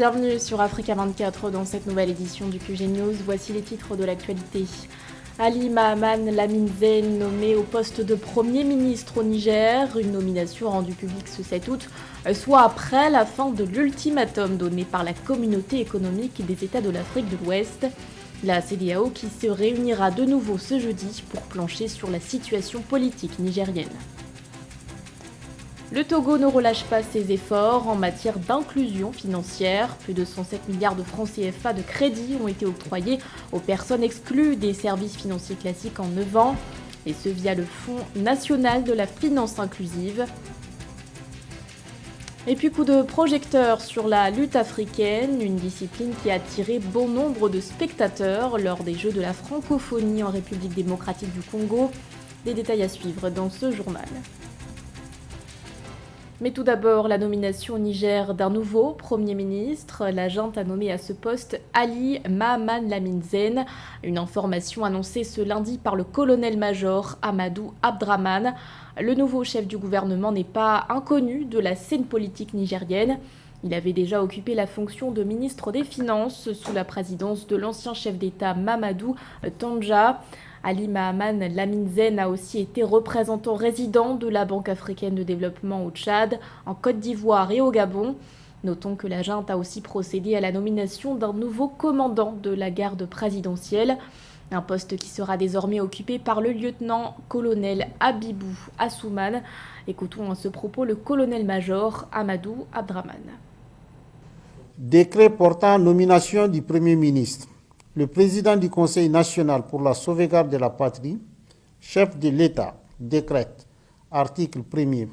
Bienvenue sur Africa 24 dans cette nouvelle édition du QG News. Voici les titres de l'actualité. Ali Mahaman Lamine Zeine nommé au poste de Premier ministre au Niger, une nomination rendue publique ce 7 août, soit après la fin de l'ultimatum donné par la communauté économique des États de l'Afrique de l'Ouest. La CEDEAO qui se réunira de nouveau ce jeudi pour plancher sur la situation politique nigérienne. Le Togo ne relâche pas ses efforts en matière d'inclusion financière. Plus de 107 milliards de francs CFA de crédits ont été octroyés aux personnes exclues des services financiers classiques en 9 ans, et ce via le Fonds national de la finance inclusive. Et puis coup de projecteur sur la lutte africaine, une discipline qui a attiré bon nombre de spectateurs lors des Jeux de la francophonie en République démocratique du Congo. Des détails à suivre dans ce journal. Mais tout d'abord, la nomination au Niger d'un nouveau Premier ministre. La junte a nommé à ce poste Ali Mahaman Lamine Zeine, une information annoncée ce lundi par le colonel-major Amadou Abdraman. Le nouveau chef du gouvernement n'est pas inconnu de la scène politique nigérienne. Il avait déjà occupé la fonction de ministre des Finances sous la présidence de l'ancien chef d'État Mamadou Tandja. Ali Mahaman Lamine Zeine a aussi été représentant résident de la Banque africaine de développement au Tchad, en Côte d'Ivoire et au Gabon. Notons que la junte a aussi procédé à la nomination d'un nouveau commandant de la garde présidentielle, un poste qui sera désormais occupé par le lieutenant-colonel Abibou Assouman. Écoutons à ce propos le colonel-major Amadou Abdraman. Décret portant nomination du Premier ministre. Le président du Conseil national pour la sauvegarde de la patrie, chef de l'État, décrète, article 1er,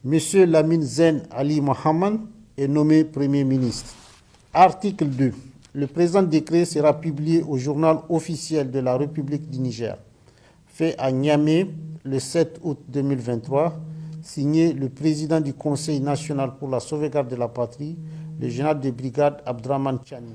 M. Lamine Zeine Ali Mahaman est nommé Premier ministre. Article 2. Le présent décret sera publié au journal officiel de la République du Niger, fait à Niamey le 7 août 2023, signé le président du Conseil national pour la sauvegarde de la patrie, le général de brigade Abdraman Tchani.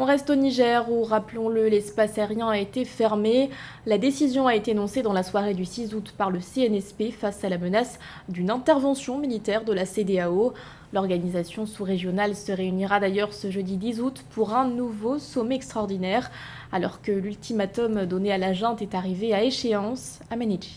On reste au Niger où, rappelons-le, l'espace aérien a été fermé. La décision a été énoncée dans la soirée du 6 août par le CNSP face à la menace d'une intervention militaire de la CEDEAO. L'organisation sous-régionale se réunira d'ailleurs ce jeudi 10 août pour un nouveau sommet extraordinaire, alors que l'ultimatum donné à la junte est arrivé à échéance à Ménédji.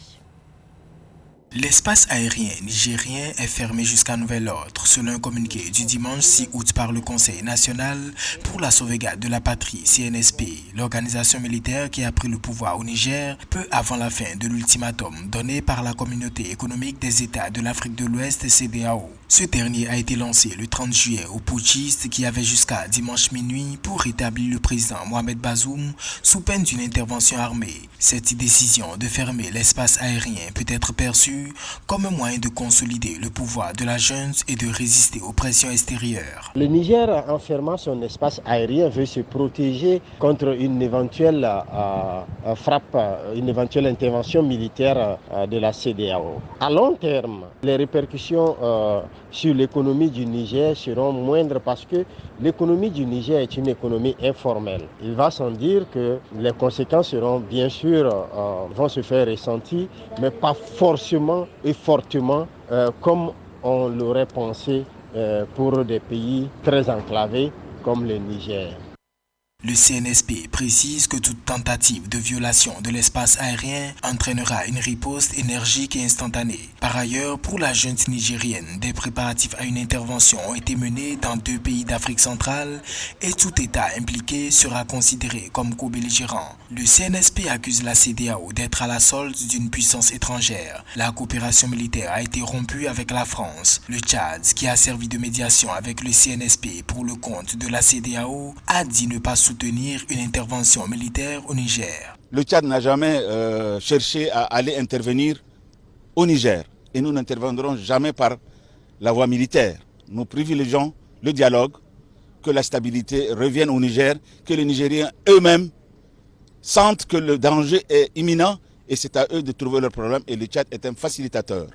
L'espace aérien nigérien est fermé jusqu'à nouvel ordre, selon un communiqué du dimanche 6 août par le Conseil national pour la sauvegarde de la patrie, CNSP, l'organisation militaire qui a pris le pouvoir au Niger peu avant la fin de l'ultimatum donné par la communauté économique des États de l'Afrique de l'Ouest, CEDEAO. Ce dernier a été lancé le 30 juillet aux putschistes qui avaient jusqu'à dimanche minuit pour rétablir le président Mohamed Bazoum sous peine d'une intervention armée. Cette décision de fermer l'espace aérien peut être perçue comme un moyen de consolider le pouvoir de la junte et de résister aux pressions extérieures. Le Niger, en fermant son espace aérien, veut se protéger contre une éventuelle frappe, une éventuelle intervention militaire de la CEDEAO. À long terme, les répercussions sur l'économie du Niger seront moindres parce que l'économie du Niger est une économie informelle. Il va sans dire que les conséquences seront bien sûr, vont se faire ressentir, mais pas forcément et fortement comme on l'aurait pensé pour des pays très enclavés comme le Niger. Le CNSP précise que toute tentative de violation de l'espace aérien entraînera une riposte énergique et instantanée. Par ailleurs, pour la junte nigérienne, des préparatifs à une intervention ont été menés dans 2 pays d'Afrique centrale et tout État impliqué sera considéré comme co-belligérant. Le CNSP accuse la CEDEAO d'être à la solde d'une puissance étrangère. La coopération militaire a été rompue avec la France. Le Tchad, qui a servi de médiation avec le CNSP pour le compte de la CEDEAO, a dit ne pas soutenir une intervention militaire au Niger. Le Tchad n'a jamais cherché à aller intervenir au Niger et nous n'interviendrons jamais par la voie militaire. Nous privilégions le dialogue, que la stabilité revienne au Niger, que les Nigériens eux-mêmes sentent que le danger est imminent et c'est à eux de trouver leur problème et le Tchad est un facilitateur.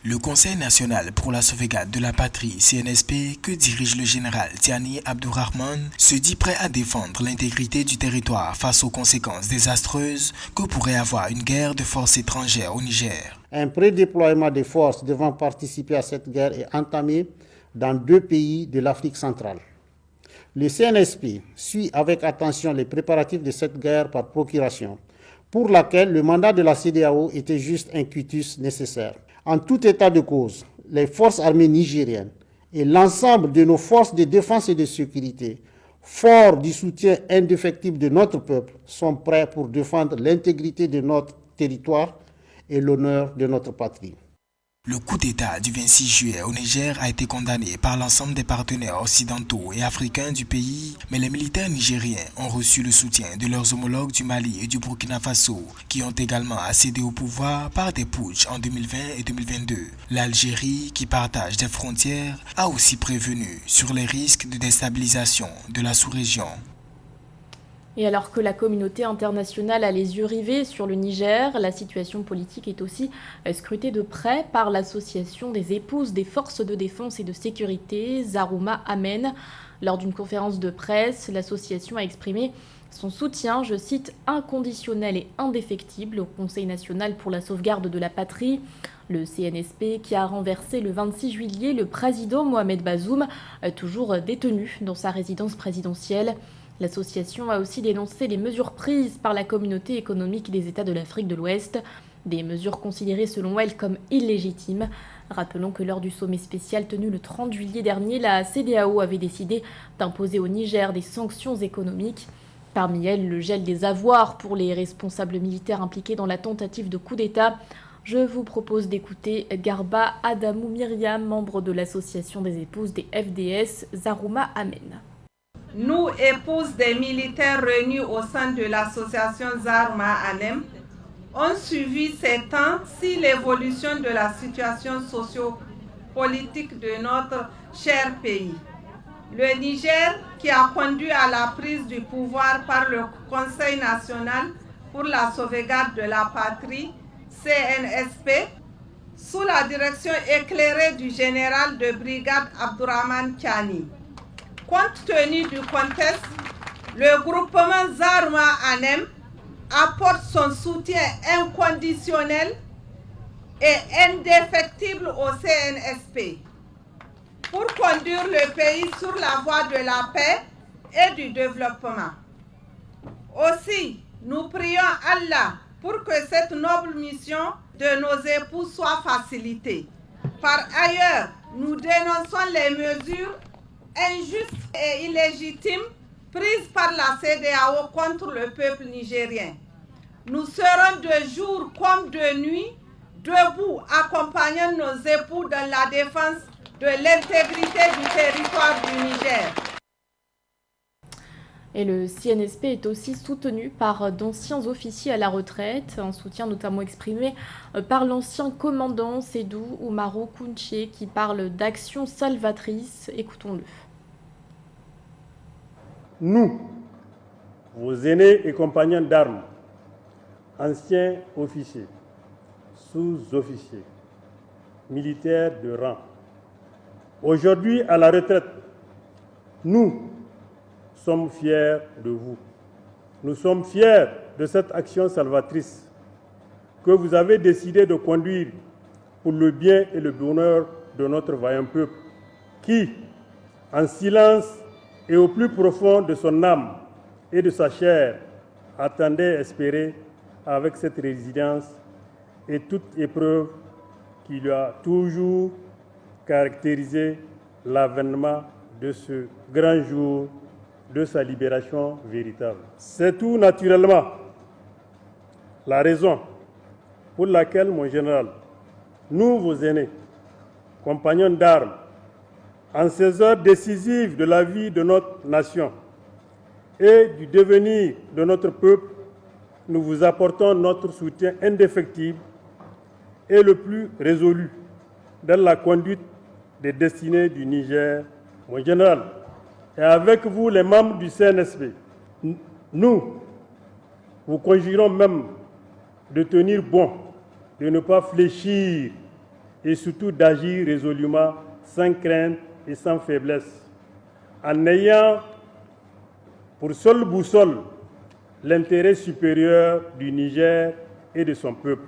Le Conseil national pour la sauvegarde de la patrie, CNSP, que dirige le général Tiani Abdourahmane, se dit prêt à défendre l'intégrité du territoire face aux conséquences désastreuses que pourrait avoir une guerre de forces étrangères au Niger. Un prédéploiement des forces devant participer à cette guerre est entamé dans 2 pays de l'Afrique centrale. Le CNSP suit avec attention les préparatifs de cette guerre par procuration, pour laquelle le mandat de la CEDEAO était juste un quitus nécessaire. En tout état de cause, les forces armées nigériennes et l'ensemble de nos forces de défense et de sécurité, forts du soutien indéfectible de notre peuple, sont prêts pour défendre l'intégrité de notre territoire et l'honneur de notre patrie. Le coup d'État du 26 juillet au Niger a été condamné par l'ensemble des partenaires occidentaux et africains du pays, mais les militaires nigériens ont reçu le soutien de leurs homologues du Mali et du Burkina Faso, qui ont également accédé au pouvoir par des putschs en 2020 et 2022. L'Algérie, qui partage des frontières, a aussi prévenu sur les risques de déstabilisation de la sous-région. Et alors que la communauté internationale a les yeux rivés sur le Niger, la situation politique est aussi scrutée de près par l'association des épouses des forces de défense et de sécurité, Zarouma Amen. Lors d'une conférence de presse, l'association a exprimé son soutien, je cite, inconditionnel et indéfectible au Conseil national pour la sauvegarde de la patrie. Le CNSP qui a renversé le 26 juillet le président Mohamed Bazoum, toujours détenu dans sa résidence présidentielle. L'association a aussi dénoncé les mesures prises par la communauté économique des États de l'Afrique de l'Ouest, des mesures considérées selon elle comme illégitimes. Rappelons que lors du sommet spécial tenu le 30 juillet dernier, la CEDEAO avait décidé d'imposer au Niger des sanctions économiques. Parmi elles, le gel des avoirs pour les responsables militaires impliqués dans la tentative de coup d'État. Je vous propose d'écouter Garba Adamou Myriam, membre de l'association des épouses des FDS, Zarouma Amen. Nous, épouses des militaires réunis au sein de l'association Zarouma Amen, ont suivi ces temps si l'évolution de la situation socio-politique de notre cher pays. Le Niger, qui a conduit à la prise du pouvoir par le Conseil national pour la sauvegarde de la patrie, CNSP, sous la direction éclairée du général de brigade Abdourahmane Tiani. Compte tenu du contexte, le groupement Zarouma Amen apporte son soutien inconditionnel et indéfectible au CNSP pour conduire le pays sur la voie de la paix et du développement. Aussi, nous prions Allah pour que cette noble mission de nos époux soit facilitée. Par ailleurs, nous dénonçons les mesures injustes et illégitimes prises par la CEDEAO contre le peuple nigérien. Nous serons de jour comme de nuit debout accompagnant nos époux dans la défense de l'intégrité du territoire du Niger. Et le CNSP est aussi soutenu par d'anciens officiers à la retraite, un soutien notamment exprimé par l'ancien commandant Sédou Oumarou Kounché qui parle d'action salvatrice. Écoutons-le. Nous, vos aînés et compagnons d'armes, anciens officiers, sous-officiers, militaires de rang, aujourd'hui à la retraite, nous sommes fiers de vous. Nous sommes fiers de cette action salvatrice que vous avez décidé de conduire pour le bien et le bonheur de notre vaillant peuple qui, en silence et au plus profond de son âme et de sa chair, attendait et espérait avec cette résilience et toute épreuve qui lui a toujours caractérisé l'avènement de ce grand jour de sa libération véritable. C'est tout naturellement la raison pour laquelle, mon général, nous, vos aînés, compagnons d'armes, en ces heures décisives de la vie de notre nation et du devenir de notre peuple, nous vous apportons notre soutien indéfectible et le plus résolu dans la conduite des destinées du Niger. Mon général, et avec vous les membres du CNSP, nous vous conjurons même de tenir bon, de ne pas fléchir et surtout d'agir résolument, sans crainte et sans faiblesse, en ayant pour seule boussole l'intérêt supérieur du Niger et de son peuple.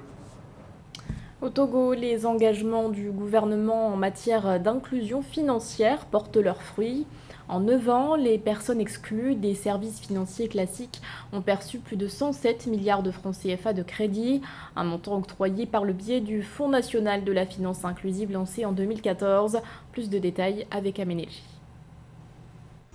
Au Togo, les engagements du gouvernement en matière d'inclusion financière portent leurs fruits. En 9 ans, les personnes exclues des services financiers classiques ont perçu plus de 107 milliards de francs CFA de crédit, un montant octroyé par le biais du Fonds national de la finance inclusive lancé en 2014. Plus de détails avec Aménégie.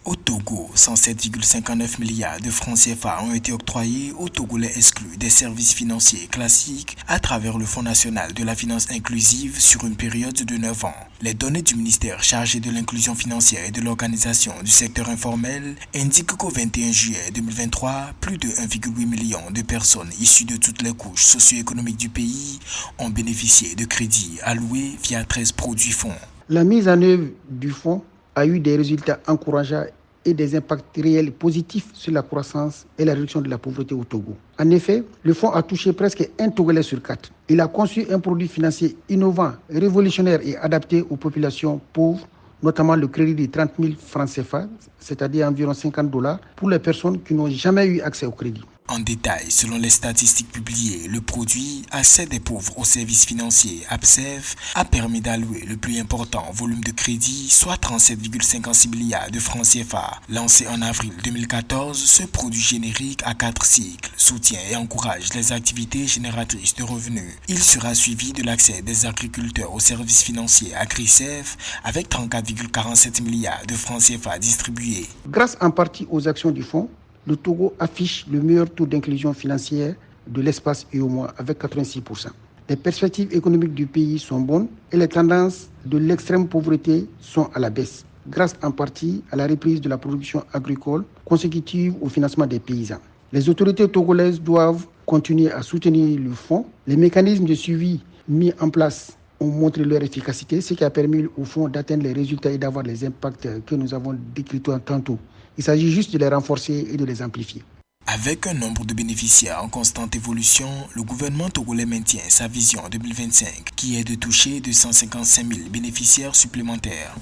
Au Togo, 107,59 milliards de francs CFA ont été octroyés aux Togolais exclus des services financiers classiques à travers le Fonds national de la finance inclusive sur une période de 9 ans. Les données du ministère chargé de l'inclusion financière et de l'organisation du secteur informel indiquent qu'au 21 juillet 2023, plus de 1,8 million de personnes issues de toutes les couches socio-économiques du pays ont bénéficié de crédits alloués via 13 produits fonds. La mise en œuvre du fonds a eu des résultats encourageants et des impacts réels positifs sur la croissance et la réduction de la pauvreté au Togo. En effet, le fonds a touché presque un Togolais sur 4. Il a conçu un produit financier innovant, révolutionnaire et adapté aux populations pauvres, notamment le crédit de 30 000 francs CFA, c'est-à-dire environ $50, pour les personnes qui n'ont jamais eu accès au crédit. En détail, selon les statistiques publiées, le produit Accès des pauvres aux services financiers APSEF a permis d'allouer le plus important volume de crédit, soit 37,56 milliards de francs CFA. Lancé en avril 2014, ce produit générique à 4 cycles soutient et encourage les activités génératrices de revenus. Il sera suivi de l'accès des agriculteurs aux services financiers AGRISEF avec 34,47 milliards de francs CFA distribués. Grâce en partie aux actions du fonds, le Togo affiche le meilleur taux d'inclusion financière de l'espace UEMOA avec 86%. Les perspectives économiques du pays sont bonnes et les tendances de l'extrême pauvreté sont à la baisse, grâce en partie à la reprise de la production agricole consécutive au financement des paysans. Les autorités togolaises doivent continuer à soutenir le fonds. Les mécanismes de suivi mis en place ont montré leur efficacité, ce qui a permis au fonds d'atteindre les résultats et d'avoir les impacts que nous avons décrits tantôt. Il s'agit juste de les renforcer et de les amplifier. Avec un nombre de bénéficiaires en constante évolution, le gouvernement togolais maintient sa vision 2025 qui est de toucher 255 000 bénéficiaires supplémentaires.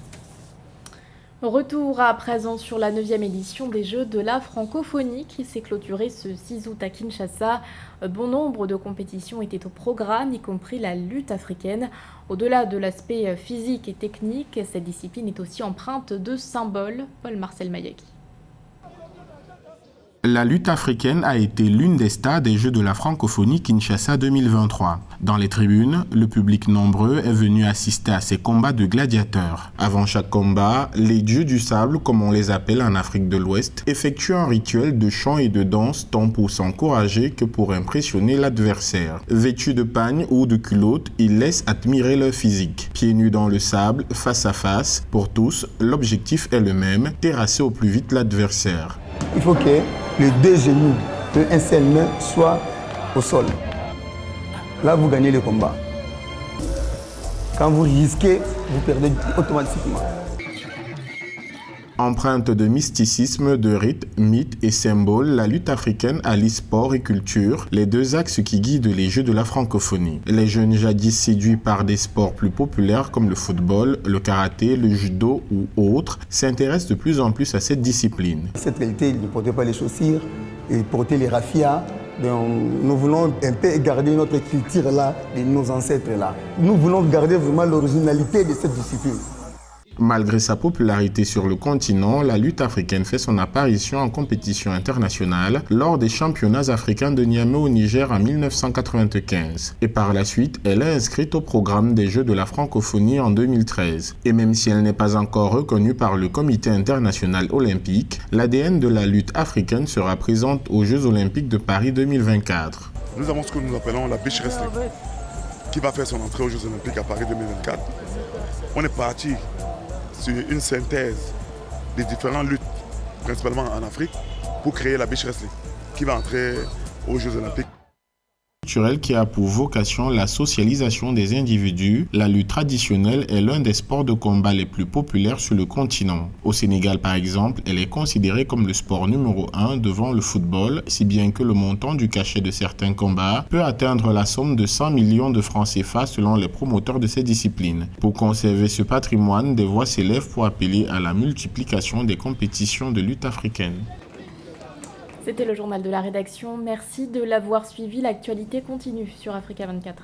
Retour à présent sur la 9e édition des Jeux de la francophonie qui s'est clôturée ce 6 août à Kinshasa. Bon nombre de compétitions étaient au programme, y compris la lutte africaine. Au-delà de l'aspect physique et technique, cette discipline est aussi empreinte de symboles. Paul-Marcel Mayaki. La lutte africaine a été l'une des stars des Jeux de la francophonie Kinshasa 2023. Dans les tribunes, le public nombreux est venu assister à ces combats de gladiateurs. Avant chaque combat, les dieux du sable, comme on les appelle en Afrique de l'Ouest, effectuent un rituel de chant et de danse tant pour s'encourager que pour impressionner l'adversaire. Vêtus de pagne ou de culottes, ils laissent admirer leur physique. Pieds nus dans le sable, face à face, pour tous, l'objectif est le même, terrasser au plus vite l'adversaire. Il faut que les deux genoux d'un seul main soient au sol. Là, vous gagnez le combat. Quand vous risquez, vous perdez automatiquement. Empreinte de mysticisme, de rites, mythes et symboles, la lutte africaine allie sport et culture, les deux axes qui guident les Jeux de la francophonie. Les jeunes jadis séduits par des sports plus populaires comme le football, le karaté, le judo ou autres, s'intéressent de plus en plus à cette discipline. Cette réalité, ils ne portaient pas les chaussures, ils portaient les raffias. Donc, nous voulons un peu garder notre culture là, de nos ancêtres là. Nous voulons garder vraiment l'originalité de cette discipline. Malgré sa popularité sur le continent, la lutte africaine fait son apparition en compétition internationale lors des championnats africains de Niamey au Niger en 1995. Et par la suite, elle est inscrite au programme des Jeux de la francophonie en 2013. Et même si elle n'est pas encore reconnue par le Comité international olympique, l'ADN de la lutte africaine sera présente aux Jeux olympiques de Paris 2024. Nous avons ce que nous appelons la beach wrestling, qui va faire son entrée aux Jeux olympiques à Paris 2024. On est parti sur une synthèse des différentes luttes, principalement en Afrique, pour créer la beach wrestling, qui va entrer aux Jeux olympiques. Qui a pour vocation la socialisation des individus, la lutte traditionnelle est l'un des sports de combat les plus populaires sur le continent. Au Sénégal, par exemple, elle est considérée comme le sport numéro 1 devant le football, si bien que le montant du cachet de certains combats peut atteindre la somme de 100 millions de francs CFA selon les promoteurs de ces disciplines. Pour conserver ce patrimoine, des voix s'élèvent pour appeler à la multiplication des compétitions de lutte africaine. C'était le journal de la rédaction. Merci de l'avoir suivi. L'actualité continue sur Africa 24.